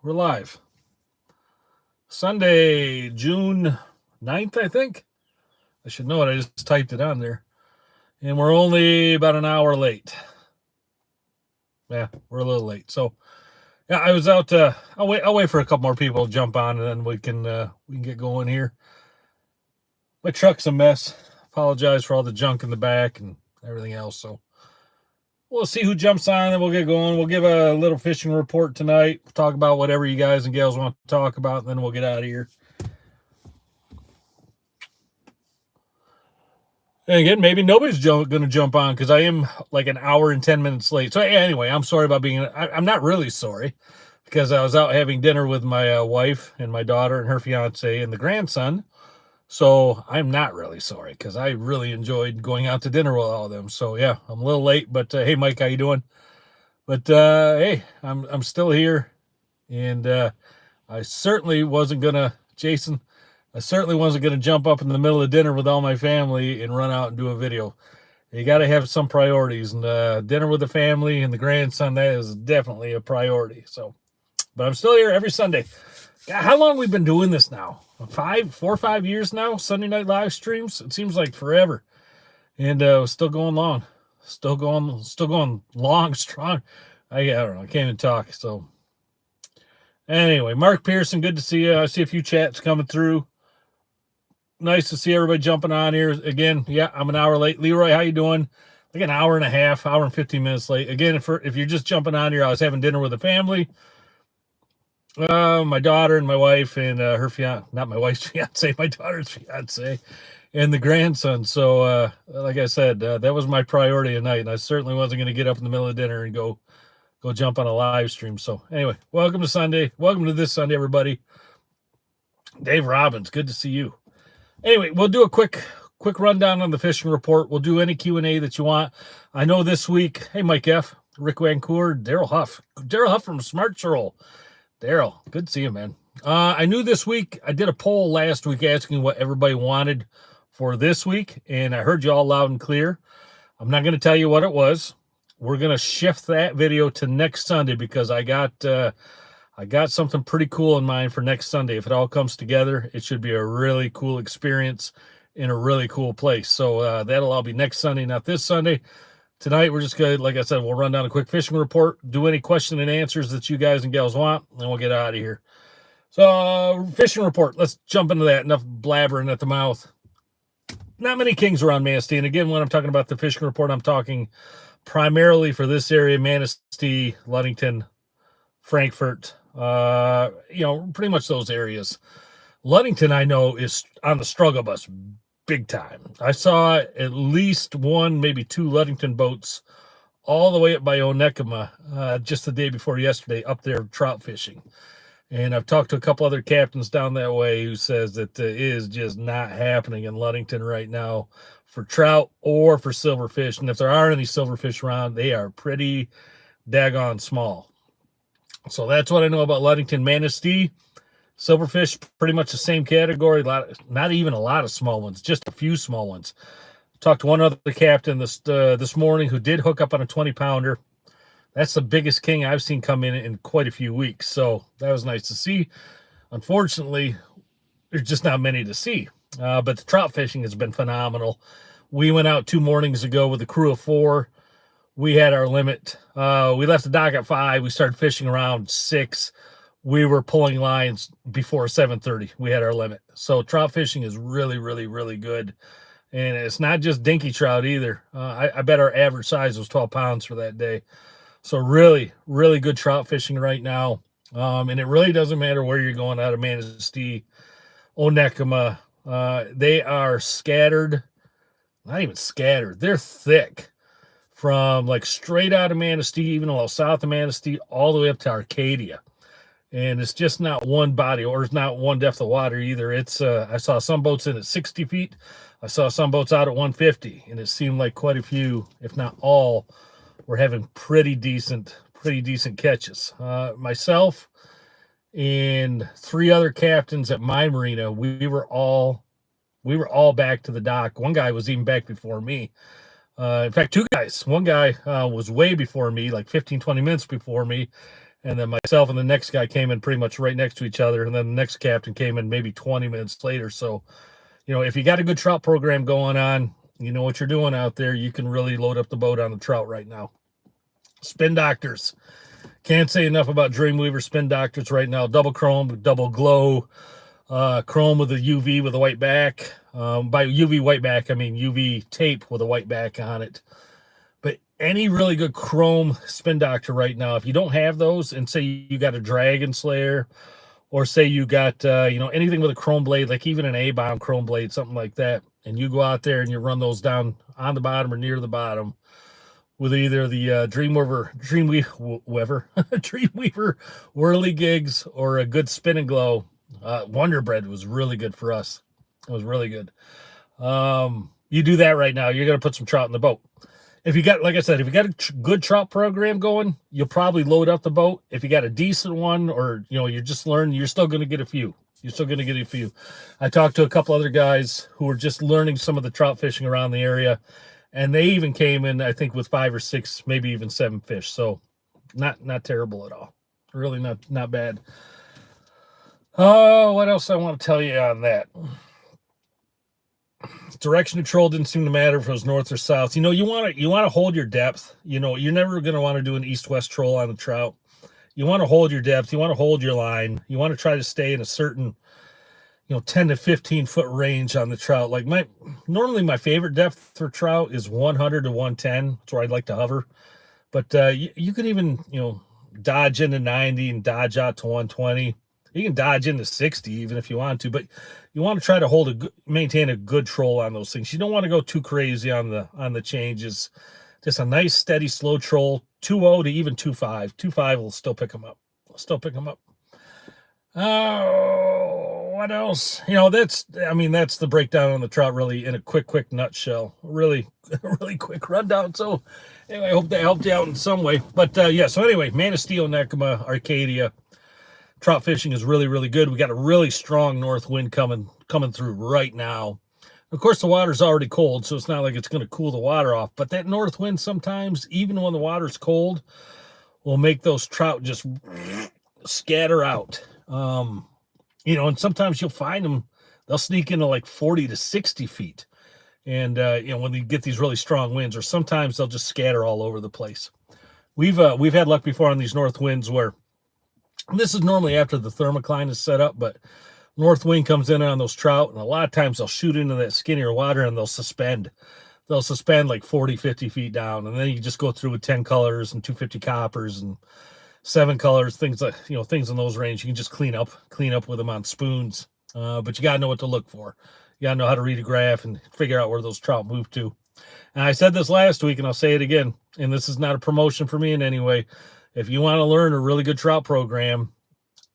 We're live. Sunday, June 9th, I think. I should know it. I just typed it on there. And we're only about an hour late. Yeah, we're a little late. So, yeah, I was out. I'll wait for a couple more people to jump on, and then we can get going here. My truck's a mess. Apologize for all the junk in the back and everything else. So, we'll see who jumps on, and we'll get going. We'll give a little fishing report tonight. We'll talk about whatever you guys and gals want to talk about, and then we'll get out of here. And again, maybe nobody's going to jump on because I am like an hour and 10 minutes late. So anyway, I'm sorry about being. I'm not really sorry because I was out having dinner with my wife and my daughter and her fiance and the grandson. So I'm not really sorry because I really enjoyed going out to dinner with all of them. So yeah, I'm a little late, but hey, Mike, how you doing? But hey, I'm still here, and I certainly wasn't gonna, Jason. I certainly wasn't going to jump up in the middle of dinner with all my family and run out and do a video. You got to have some priorities, and dinner with the family and the grandson, that is definitely a priority. So, but I'm still here every Sunday. God, how long we've been doing this now? 4 or 5 years now. Sunday night live streams. It seems like forever, and still going long, still going long, strong. I don't know. I can't even talk. So, anyway, Mark Pearson, good to see you. I see a few chats coming through. Nice to see everybody jumping on here again. Yeah, I'm an hour late. Leroy, how you doing? Like an hour and a half, hour and 15 minutes late. Again, if you're just jumping on here, I was having dinner with the family. My daughter and my wife and her fiance, not my wife's fiance, my daughter's fiance, and the grandson. So, like I said, that was my priority tonight, and I certainly wasn't going to get up in the middle of dinner and go jump on a live stream. So, anyway, welcome to Sunday. Welcome to this Sunday, everybody. Dave Robbins, good to see you. Anyway, we'll do a quick rundown on the fishing report. We'll do any Q&A that you want. I know this week, hey, Mike F., Rick Vancour, Daryl Huff from Smart Troll. Daryl, good to see you, man. I knew this week, I did a poll last week asking what everybody wanted for this week, and I heard you all loud and clear. I'm not going to tell you what it was. We're going to shift that video to next Sunday because I got something pretty cool in mind for next Sunday. If it all comes together, it should be a really cool experience in a really cool place. So that'll all be next Sunday, not this Sunday. Tonight, we're just going to, like I said, we'll run down a quick fishing report, do any question and answers that you guys and gals want, and we'll get out of here. So fishing report, let's jump into that. Enough blabbering at the mouth. Not many kings around Manistee. And again, when I'm talking about the fishing report, I'm talking primarily for this area, Manistee, Ludington, Frankfort, pretty much those areas. Ludington, I know, is on the struggle bus big time. I saw at least one, maybe two Ludington boats all the way up by Onekama just the day before yesterday up there trout fishing. And I've talked to a couple other captains down that way who says that it is just not happening in Ludington right now for trout or for silverfish. And if there are any silverfish around, they are pretty daggone small. So that's what I know about Ludington. Manistee, silverfish, pretty much the same category. Not even a lot of small ones, just a few small ones. Talked to one other captain this morning who did hook up on a 20-pounder. That's the biggest king I've seen come in quite a few weeks. So that was nice to see. Unfortunately, there's just not many to see. But the trout fishing has been phenomenal. We went out 2 mornings ago with a crew of 4. We had our limit. We left the dock at 5. We started fishing around 6. We were pulling lines before 7:30. We had our limit. So trout fishing is really, really, really good. And it's not just dinky trout either. I bet our average size was 12 pounds for that day. So really, really good trout fishing right now. And it really doesn't matter where you're going out of Manistee, Onekama. They are scattered. Not even scattered. They're thick. From like straight out of Manistee, even a little south of Manistee, all the way up to Arcadia. And it's just not one body, or it's not one depth of water either. It's I saw some boats in at 60 feet. I saw some boats out at 150, and it seemed like quite a few, if not all, were having pretty decent catches. Myself and 3 other captains at my marina, we were all back to the dock. One guy was even back before me. In fact, 2 guys. One guy was way before me, like 15, 20 minutes before me. And then myself and the next guy came in pretty much right next to each other. And then the next captain came in maybe 20 minutes later. So, if you got a good trout program going on, you know what you're doing out there, you can really load up the boat on the trout right now. Spin Doctors. Can't say enough about Dreamweaver Spin Doctors right now. Double chrome, double glow, chrome with a UV with a white back. By UV white back, I mean UV tape with a white back on it. But any really good chrome Spin Doctor right now, if you don't have those, and say you got a Dragon Slayer, or say you got anything with a chrome blade, like even an A-bomb chrome blade, something like that, and you go out there and you run those down on the bottom or near the bottom with either the Dreamweaver Dreamweaver Whirly Gigs or a good Spin and Glow. Wonder Bread was really good for us. It was really good. You do that right now, you're going to put some trout in the boat. If you got, like I said, if you got a good trout program going, you'll probably load up the boat. If you got a decent one, or you're just learning, you're still going to get a few. I talked to a couple other guys who were just learning some of the trout fishing around the area, and they even came in, I think, with 5 or 6, maybe even 7 fish. So not terrible at all. Really not bad. Oh, what else I want to tell you on that? Direction of troll didn't seem to matter if it was north or south. You want to hold your depth. You're never going to want to do an east-west troll on the trout. You want to hold your depth. You want to hold your line. You want to try to stay in a certain 10 to 15 foot range on the trout. Like normally my favorite depth for trout is 100 to 110. That's where I'd like to hover. But you could even dodge into 90 and dodge out to 120. You can dodge into 60 even if you want to, but you want to try to maintain a good troll on those things. You don't want to go too crazy on the changes. Just a nice, steady, slow troll, 2.0 to even 2.5. 2.5 will still pick them up. Oh, what else? That's the breakdown on the trout, really, in a quick nutshell. Really quick rundown. So anyway, I hope that helped you out in some way. But so anyway, Manistee, Onekama, Arcadia. Trout fishing is really good. We got a really strong north wind coming through right now. Of course, the water's already cold, so it's not like it's going to cool the water off. But that north wind sometimes, even when the water's cold, will make those trout just scatter out. And sometimes you'll find them, they'll sneak into like 40 to 60 feet. And, when you get these really strong winds, or sometimes they'll just scatter all over the place. We've had luck before on these north winds where, this is normally after the thermocline is set up, but north wind comes in on those trout, and a lot of times they'll shoot into that skinnier water and they'll suspend. They'll suspend like 40, 50 feet down, and then you just go through with 10 colors and 250 coppers and 7 colors, things like, things in those range. You can just clean up with them on spoons. But you got to know what to look for. You got to know how to read a graph and figure out where those trout move to. And I said this last week, and I'll say it again, and this is not a promotion for me in any way. If you want to learn a really good trout program,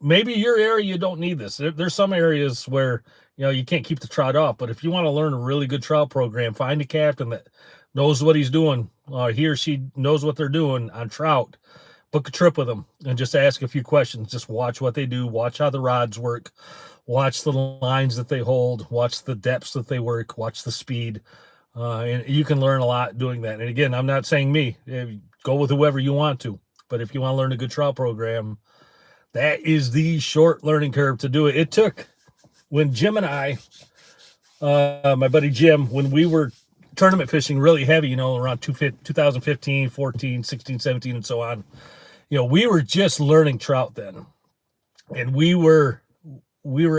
maybe your area, you don't need this. There's some areas where, you can't keep the trout off. But if you want to learn a really good trout program, find a captain that knows what he's doing. He or she knows what they're doing on trout. Book a trip with them and just ask a few questions. Just watch what they do. Watch how the rods work. Watch the lines that they hold. Watch the depths that they work. Watch the speed. And you can learn a lot doing that. And again, I'm not saying me. Go with whoever you want to. But if you want to learn a good trout program, that is the short learning curve to do it. It took, when Jim and I, my buddy Jim, when we were tournament fishing really heavy, around 2015, 14, 16, 17, and so on, we were just learning trout then. And we were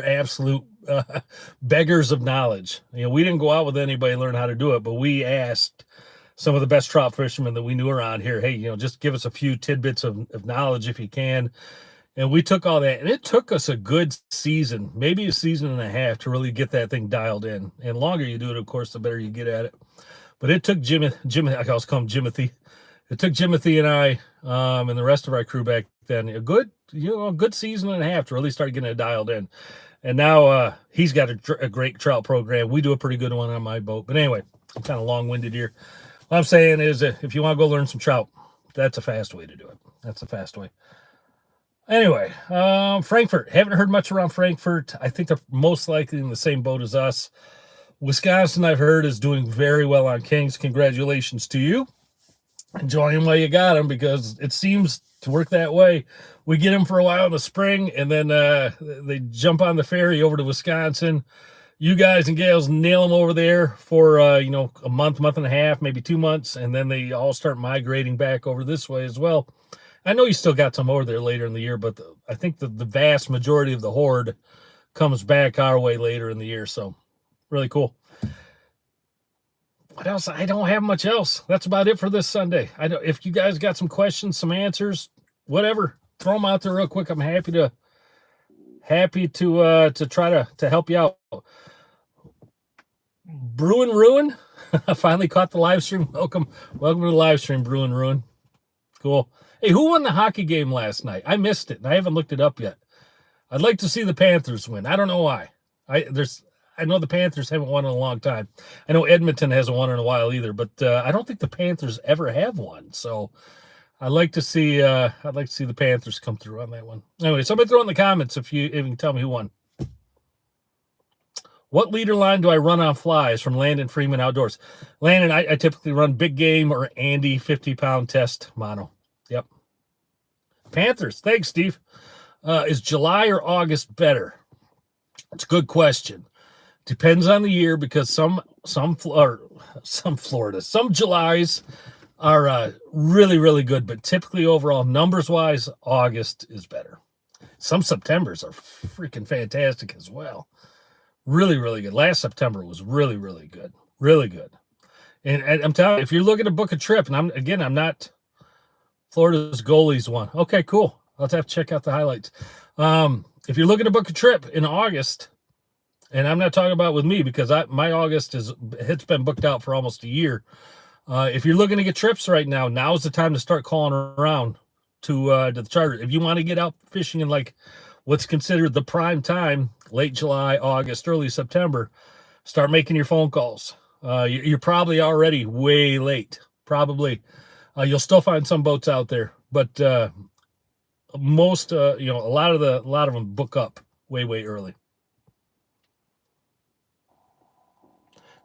absolute beggars of knowledge. We didn't go out with anybody and learn how to do it, but we asked some of the best trout fishermen that we knew around here, hey, just give us a few tidbits of knowledge if you can. And we took all that, and it took us a good season, maybe a season and a half, to really get that thing dialed in. And the longer you do it, of course, the better you get at it. But it took Jim, I always call him Jimothy. It took Jimothy and I, and the rest of our crew back then, a good season and a half to really start getting it dialed in. And now he's got a great trout program. We do a pretty good one on my boat. But anyway, I'm kind of long-winded here. What I'm saying is, if you want to go learn some trout, that's a fast way to do it. That's a fast way. Anyway, Frankfurt. Haven't heard much around Frankfurt. I think they're most likely in the same boat as us. Wisconsin, I've heard, is doing very well on Kings. Congratulations to you. Enjoy them while you got them, because it seems to work that way. We get them for a while in the spring, and then they jump on the ferry over to Wisconsin. You guys and gals nail them over there for a month and a half, maybe 2 months, and then they all start migrating back over this way as well. I know you still got some over there later in the year, but I think the vast majority of the horde comes back our way later in the year. So really cool. What else? I don't have much else. That's about it for this Sunday. I don't. If you guys got some questions, some answers, whatever, throw them out there real quick. I'm happy to try to help you out. Bruin Ruin, I finally caught the live stream. Welcome to the live stream, Bruin Ruin. Cool. Hey, who won the hockey game last night? I missed it, and I haven't looked it up yet. I'd like to see the Panthers win. I don't know why. I know the Panthers haven't won in a long time. I know Edmonton hasn't won in a while either, but I don't think the Panthers ever have won. So I'd like to see the Panthers come through on that one. Anyway, somebody throw in the comments if you can tell me who won. What leader line do I run on flies from Landon Freeman Outdoors? Landon, I typically run big game or Andy 50-pound test mono. Yep. Panthers. Thanks, Steve. Is July or August better? It's a good question. Depends on the year because some Julys are really, really good, but typically overall, numbers-wise, August is better. Some Septembers are freaking fantastic as well. Really, really good. Last September was really, really good. Really good. And I'm telling you, if you're looking to book a trip, and I'm not Florida's goalies one. Okay, cool. I'll have to check out the highlights. If you're looking to book a trip in August, and I'm not talking about with me because my August it's been booked out for almost a year. If you're looking to get trips right now, now's the time to start calling around to the charter. If you want to get out fishing in like what's considered the prime time, late July, August, early September, start making your phone calls. You're probably already way late. Probably. You'll still find some boats out there, but most, a lot of them book up way, way early.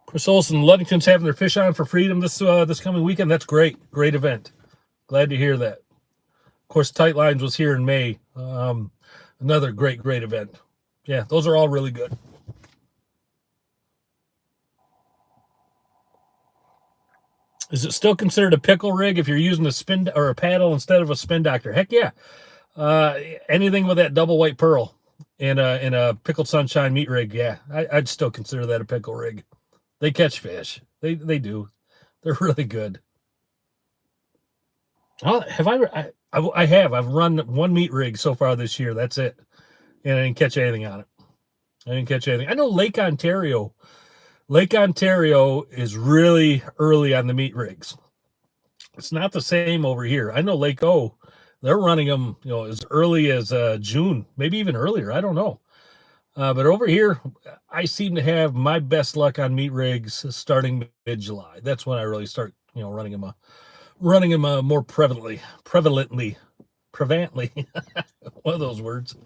Chris Olson, Ludington's having their Fish On for Freedom this coming weekend. That's great. Great event. Glad to hear that. Of course, Tight Lines was here in May. Another great event. Yeah, those are all really good. Is it still considered a pickle rig if you're using a spin or a paddle instead of a spin doctor? Heck yeah. Anything with that double white pearl in a pickled sunshine meat rig, yeah, I'd still consider that a pickle rig. They catch fish. They do. They're really good. Oh, I have. I've run one meat rig so far this year. That's it. And I didn't catch anything on it. I know Lake Ontario is really early on the meat rigs. It's not the same over here. I know Lake O, they're running them, as early as June, maybe even earlier. I don't know. But over here, I seem to have my best luck on meat rigs starting mid-July. That's when I really start, running them more prevalently. One of those words.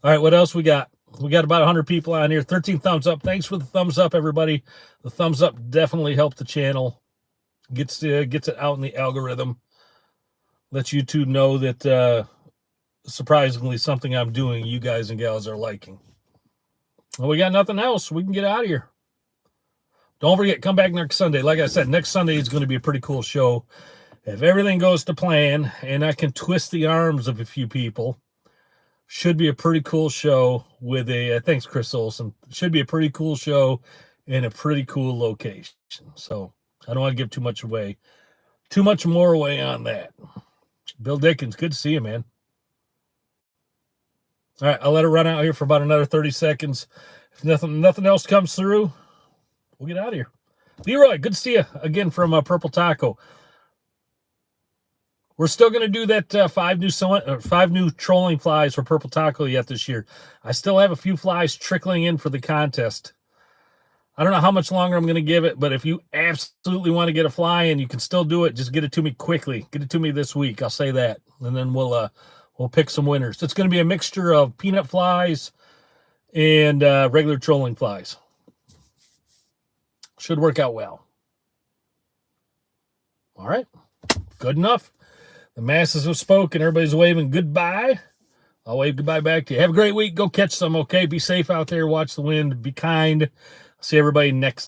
All right, what else we got? We got about 100 people on here. 13 thumbs up. Thanks for the thumbs up, everybody. The thumbs up definitely help the channel. Gets it out in the algorithm. Lets YouTube know that surprisingly something I'm doing you guys and gals are liking. Well, we got nothing else. We can get out of here. Don't forget, come back next Sunday. Like I said, next Sunday is going to be a pretty cool show. If everything goes to plan and I can twist the arms of a few people, should be a pretty cool show with thanks, Chris Olson. Should be a pretty cool show in a pretty cool location. So I don't want to give too much more away on that. Bill Dickens, good to see you, man. All right, I'll let it run out here for about another 30 seconds. If nothing else comes through, we'll get out of here. Leroy, good to see you again from Purple Taco. We're still going to do that 5 new trolling flies for Purple Taco yet this year. I still have a few flies trickling in for the contest. I don't know how much longer I'm going to give it, but if you absolutely want to get a fly and you can still do it, just get it to me quickly. Get it to me this week. I'll say that, and then we'll pick some winners. It's going to be a mixture of peanut flies and regular trolling flies. Should work out well. All right, good enough. The masses have spoken. Everybody's waving goodbye. I'll wave goodbye back to you. Have a great week. Go catch some, okay? Be safe out there. Watch the wind. Be kind. See everybody next